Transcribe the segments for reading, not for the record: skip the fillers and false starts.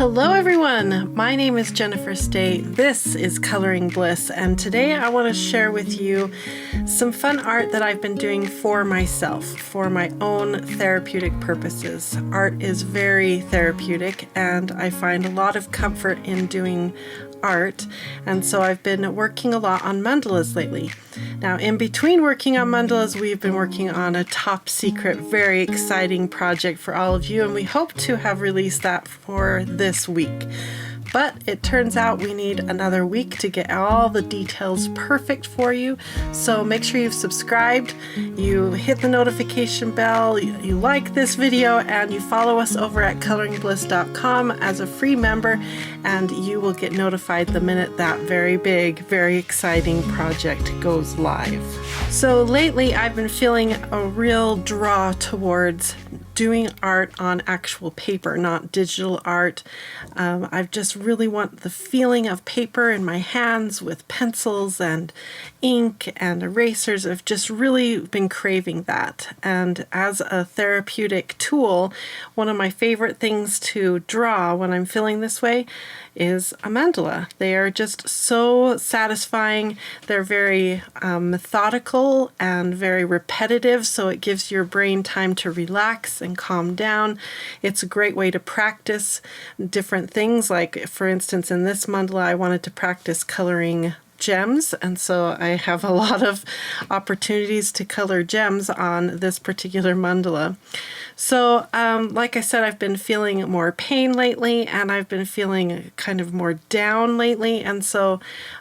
Hello everyone, my name is Jennifer Stay. This is Coloring Bliss, and today I want to share with you some fun art that I've been doing for myself, for my own therapeutic purposes. Art is very therapeutic, and I find a lot of comfort in doing art, and so I've been working a lot on mandalas lately. Now, in between working on mandalas, we've been working on a top secret, very exciting project for all of you, and we hope to have released that for this week. But it turns out we need another week to get all the details perfect for you. So make sure you've subscribed, you hit the notification bell, you like this video, and you follow us over at coloringbliss.com as a free member, and you will get notified the minute that very big, very exciting project goes live. So lately I've been feeling a real draw towards doing art on actual paper, not digital art. I just really want the feeling of paper in my hands with pencils and ink and erasers. I've just really been craving that. And as a therapeutic tool, one of my favorite things to draw when I'm feeling this way is a mandala. They are just so satisfying. They're very methodical and very repetitive, so it gives your brain time to relax and calm down. It's a great way to practice different things. Like, for instance, in this mandala, I wanted to practice coloring gems, and so I have a lot of opportunities to color gems on this particular mandala. So like I said, I've been feeling more pain lately, and I've been feeling kind of more down lately, and so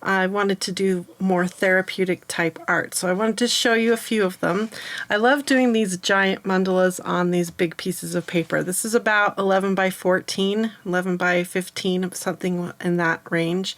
I wanted to do more therapeutic type art. So I wanted to show you a few of them. I love doing these giant mandalas on these big pieces of paper. This is about 11 by 14, 11 by 15, something in that range.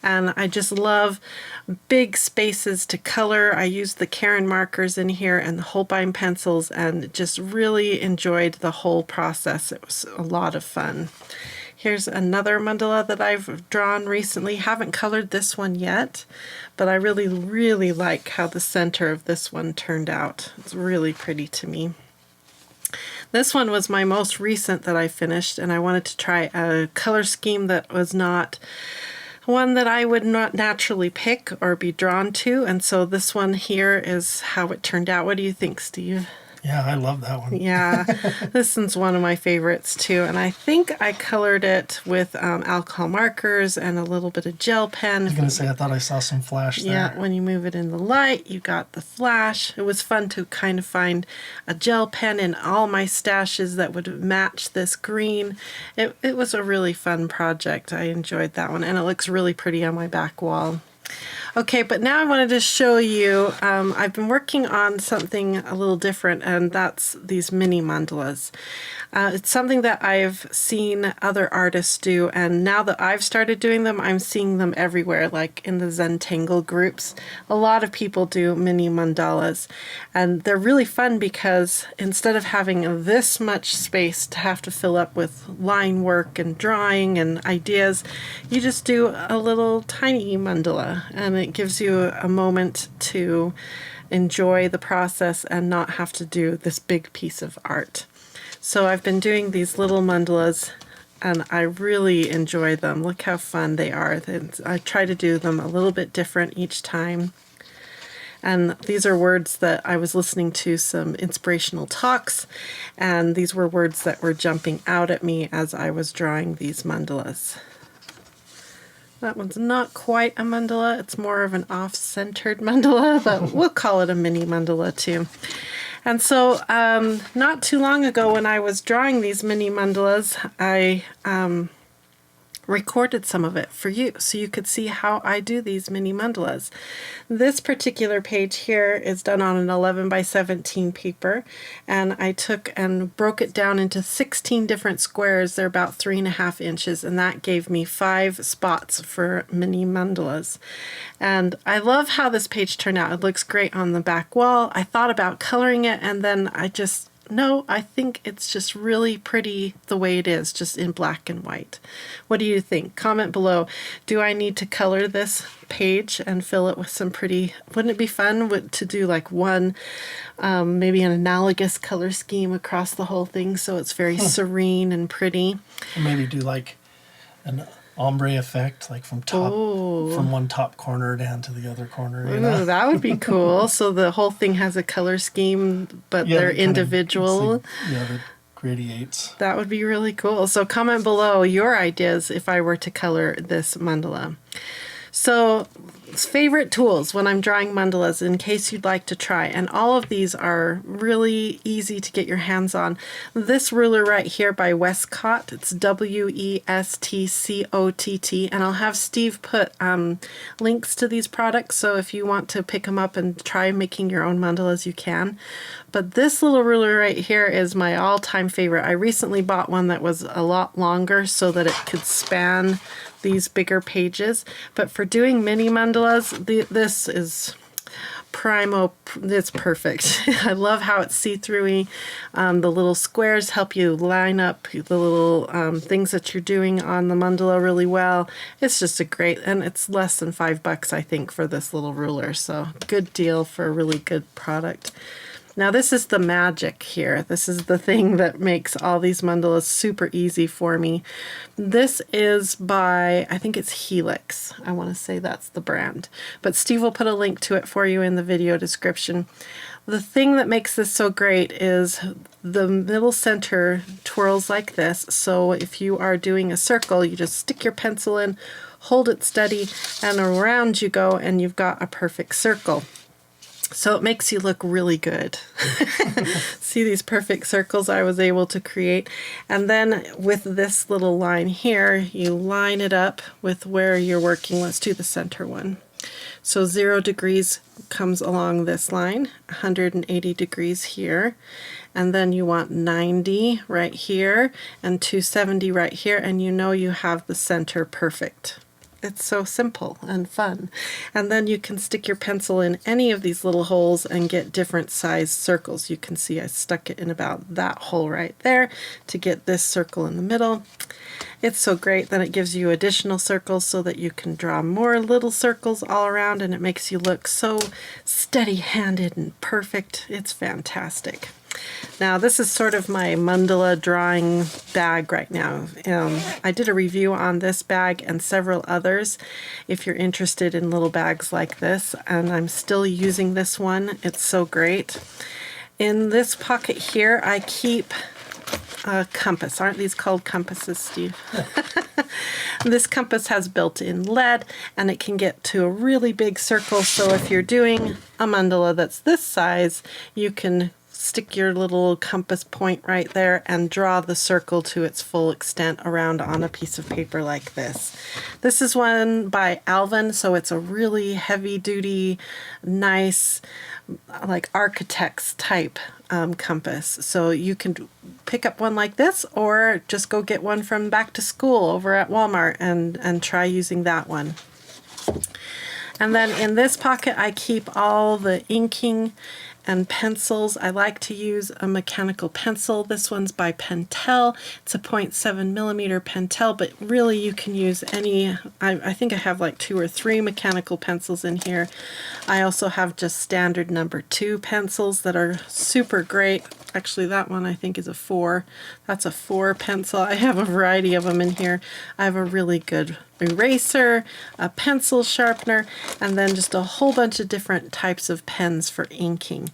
And I just love big spaces to color. I used the Caron markers in here and the Holbein pencils, and just really enjoyed the whole process. It was a lot of fun. Here's another mandala that I've drawn recently. Haven't colored this one yet, but I really, really like how the center of this one turned out. It's really pretty to me. This one was my most recent that I finished, and I wanted to try a color scheme that was not one that I would not naturally pick or be drawn to, and so this one here is how it turned out. What do you think, Steve? Yeah, I love that one. Yeah, this one's one of my favorites too, and I think I colored it with alcohol markers and a little bit of gel pen. I was going to say, I thought I saw some flash there. Yeah, when you move it in the light, you got the flash. It was fun to kind of find a gel pen in all my stashes that would match this green. It was a really fun project. I enjoyed that one, and it looks really pretty on my back wall. Okay, but now I wanted to show you, I've been working on something a little different, and that's these mini mandalas. It's something that I've seen other artists do, and now that I've started doing them, I'm seeing them everywhere, like in the Zentangle groups. A lot of people do mini mandalas, and they're really fun because instead of having this much space to have to fill up with line work and drawing and ideas, you just do a little tiny mandala, and it gives you a moment to enjoy the process and not have to do this big piece of art. So I've been doing these little mandalas, and I really enjoy them. Look how fun they are. I try to do them a little bit different each time. And these are words that I was listening to some inspirational talks, and these were words that were jumping out at me as I was drawing these mandalas. That one's not quite a mandala. It's more of an off-centered mandala, but we'll call it a mini mandala too. And so not too long ago when I was drawing these mini mandalas, I recorded some of it for you so you could see how I do these mini mandalas. This particular page here is done on an 11 by 17 paper, and I took and broke it down into 16 different squares. They're about 3.5 inches, and that gave me 5 spots for mini mandalas. And I love how this page turned out. It looks great on the back wall. I thought about coloring it, and then I think it's just really pretty the way it is, just in black and white. What do you think? Comment below. Do I need to color this page and fill it with some pretty, wouldn't it be fun to do like one, maybe an analogous color scheme across the whole thing so it's very serene and pretty? Or maybe do like an ombre effect, like from one top corner down to the other corner. You know? Ooh, that would be cool. So the whole thing has a color scheme, but Yeah, they're that kind of- individual. it's like, yeah, that gradiates. That would be really cool. So comment below your ideas if I were to color this mandala. So favorite tools when I'm drawing mandalas in case you'd like to try, and all of these are really easy to get your hands on. This ruler right here by Westcott, it's Westcott, and I'll have Steve put links to these products, so if you want to pick them up and try making your own mandalas, you can. But this little ruler right here is my all-time favorite. I recently bought one that was a lot longer so that it could span these bigger pages, but for doing mini mandalas, this is primo. It's perfect. I love how it's see-through-y. The little squares help you line up the little things that you're doing on the mandala really well. It's just a great, and it's less than $5 I think for this little ruler, so good deal for a really good product. Now this is the magic here. This is the thing that makes all these mandalas super easy for me. This is by, I think it's Helix. I want to say that's the brand. But Steve will put a link to it for you in the video description. The thing that makes this so great is the middle center twirls like this. So if you are doing a circle, you just stick your pencil in, hold it steady, and around you go, and you've got a perfect circle. So it makes you look really good. See these perfect circles I was able to create. And then with this little line here, you line it up with where you're working. Let's do the center one. So 0 degrees comes along this line, 180 degrees here. And then you want 90 right here and 270 right here. And you know you have the center perfect. It's so simple and fun. And then you can stick your pencil in any of these little holes and get different size circles. You can see I stuck it in about that hole right there to get this circle in the middle. It's so great. Then it gives you additional circles so that you can draw more little circles all around, and it makes you look so steady-handed and perfect. It's fantastic. Now this is sort of my mandala drawing bag right now. I did a review on this bag and several others if you're interested in little bags like this, and I'm still using this one. It's so great. In this pocket here I keep a compass. Aren't these called compasses, Steve? This compass has built-in lead, and it can get to a really big circle, so if you're doing a mandala that's this size, you can stick your little compass point right there and draw the circle to its full extent around on a piece of paper like this. This is one by ALVIN, so it's a really heavy-duty, nice, like architect's type compass. So you can pick up one like this or just go get one from back to school over at Walmart and try using that one. And then in this pocket I keep all the inking and pencils. I like to use a mechanical pencil. This one's by Pentel. It's a 0.7mm Pentel, but really you can use any. I think I have like 2 or 3 mechanical pencils in here. I also have just standard number 2 pencils that are super great. Actually, that one I think is a 4. That's a 4 pencil. I have a variety of them in here. I have a really good eraser, a pencil sharpener, and then just a whole bunch of different types of pens for inking.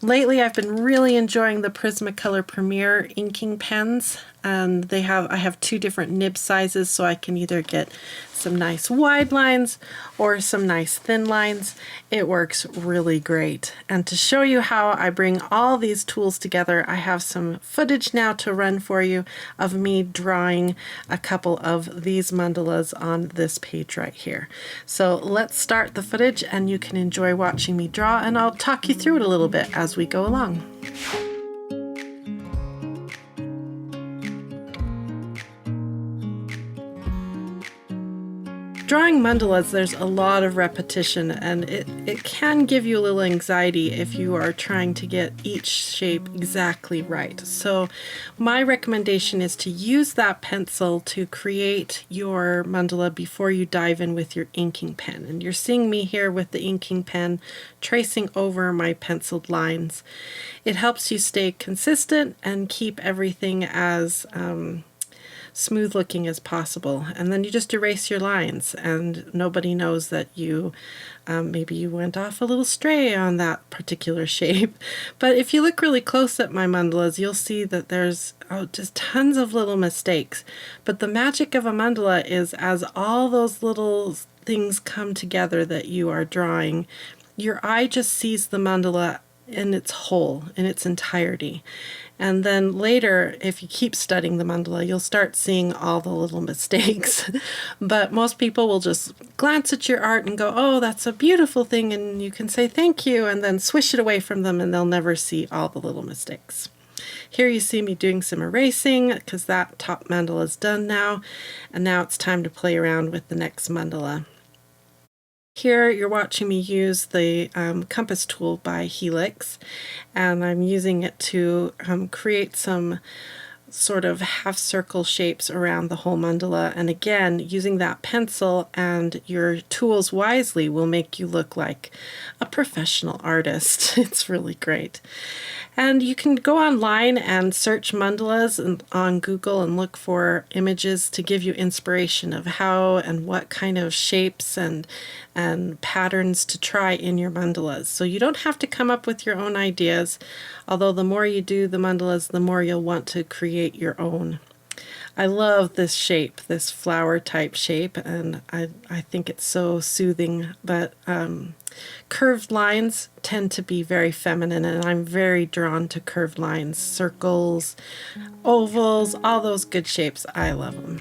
Lately I've been really enjoying the Prismacolor Premier inking pens, and I have 2 different nib sizes, so I can either get some nice wide lines or some nice thin lines. It works really great. And to show you how I bring all these tools together, I have some footage now to run for you of me drawing a couple of these mandalas on this page right here. So let's start the footage and you can enjoy watching me draw, and I'll talk you through it a little bit as we go along. Drawing mandalas, there's a lot of repetition, and it can give you a little anxiety if you are trying to get each shape exactly right. So my recommendation is to use that pencil to create your mandala before you dive in with your inking pen. And you're seeing me here with the inking pen tracing over my penciled lines. It helps you stay consistent and keep everything as smooth looking as possible. And then you just erase your lines, and nobody knows that you maybe you went off a little stray on that particular shape. But if you look really close at my mandalas, you'll see that there's just tons of little mistakes. But the magic of a mandala is, as all those little things come together that you are drawing, your eye just sees the mandala in its whole, in its entirety. And then later, if you keep studying the mandala, you'll start seeing all the little mistakes. But most people will just glance at your art and go, oh, that's a beautiful thing, and you can say thank you, and then swish it away from them, and they'll never see all the little mistakes. Here you see me doing some erasing, because that top mandala is done now, and now it's time to play around with the next mandala. Here you're watching me use the compass tool by Helix, and I'm using it to create some sort of half circle shapes around the whole mandala. And again, using that pencil and your tools wisely will make you look like a professional artist. It's really great. And you can go online and search mandalas on Google and look for images to give you inspiration of how and what kind of shapes and patterns to try in your mandalas. So you don't have to come up with your own ideas, although the more you do the mandalas, the more you'll want to create your own. I love this shape, this flower type shape, and I think it's so soothing, but curved lines tend to be very feminine, and I'm very drawn to curved lines, circles, ovals, all those good shapes. I love them.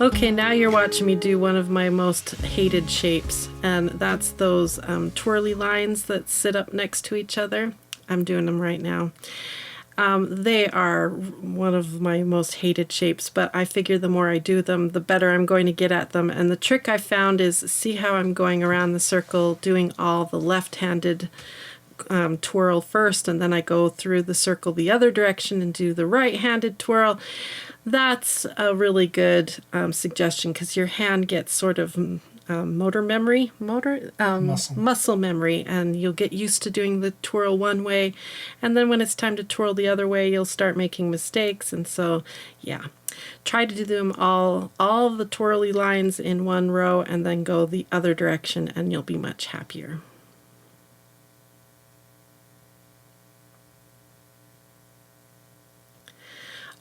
Okay, now you're watching me do one of my most hated shapes, and that's those twirly lines that sit up next to each other. I'm doing them right now. They are one of my most hated shapes, but I figure the more I do them, the better I'm going to get at them. And the trick I found is, see how I'm going around the circle doing all the left-handed twirl first, and then I go through the circle the other direction and do the right-handed twirl. That's a really good suggestion, because your hand gets sort of muscle memory, and you'll get used to doing the twirl one way, and then when it's time to twirl the other way, you'll start making mistakes. And so, yeah, try to do them all the twirly lines in one row, and then go the other direction, and you'll be much happier.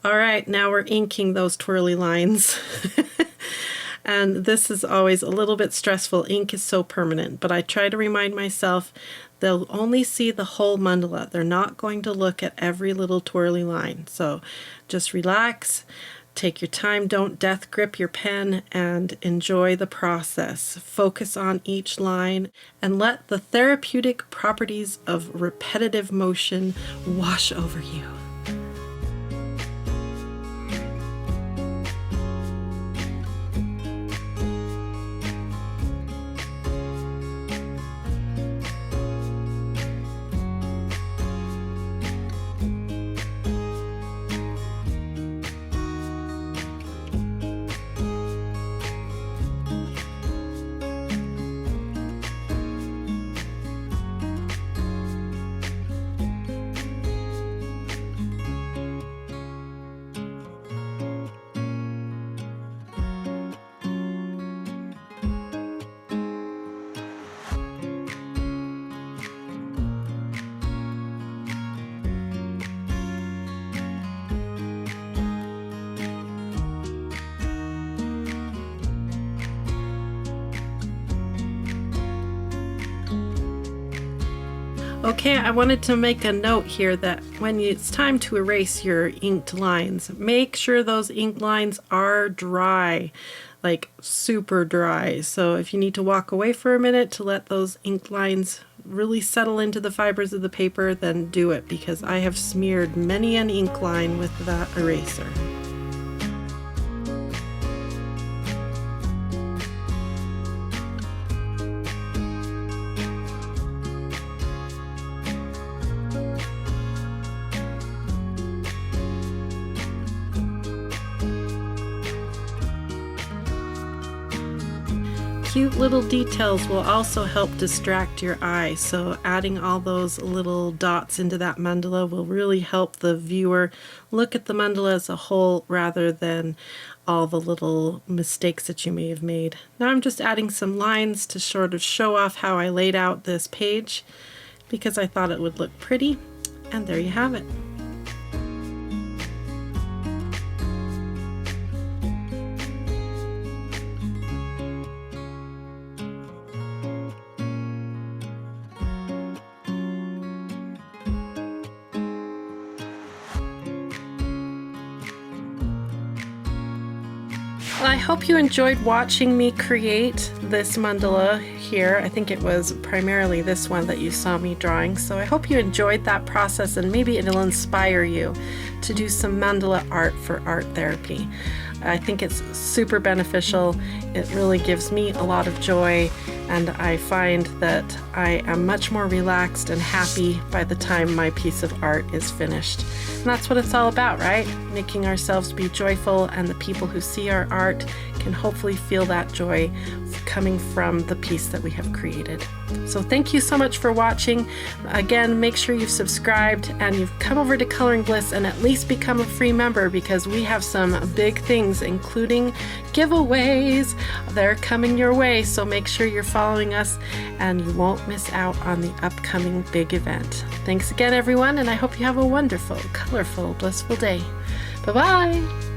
All right, now we're inking those twirly lines. And this is always a little bit stressful. Ink is so permanent, but I try to remind myself they'll only see the whole mandala. They're not going to look at every little twirly line. So just relax, take your time, don't death grip your pen, and enjoy the process. Focus on each line and let the therapeutic properties of repetitive motion wash over you. Okay, I wanted to make a note here that when it's time to erase your inked lines, make sure those ink lines are dry, like super dry. So if you need to walk away for a minute to let those ink lines really settle into the fibers of the paper, then do it, because I have smeared many an ink line with that eraser. cute little details will also help distract your eye. So adding all those little dots into that mandala will really help the viewer look at the mandala as a whole rather than all the little mistakes that you may have made. Now I'm just adding some lines to sort of show off how I laid out this page because I thought it would look pretty, and there you have it. Well, I hope you enjoyed watching me create this mandala here. I think it was primarily this one that you saw me drawing. So I hope you enjoyed that process, and maybe it'll inspire you to do some mandala art for art therapy. I think it's super beneficial. It really gives me a lot of joy, and I find that I am much more relaxed and happy by the time my piece of art is finished. And that's what it's all about, right? Making ourselves be joyful, and the people who see our art can hopefully feel that joy coming from the piece that we have created. So thank you so much for watching. Again, make sure you've subscribed and you've come over to Coloring Bliss and at least become a free member, because we have some big things, including giveaways. They're coming your way, so make sure you're following us and you won't miss out on the upcoming big event. Thanks again, everyone, and I hope you have a wonderful, colorful, blissful day. Bye-bye.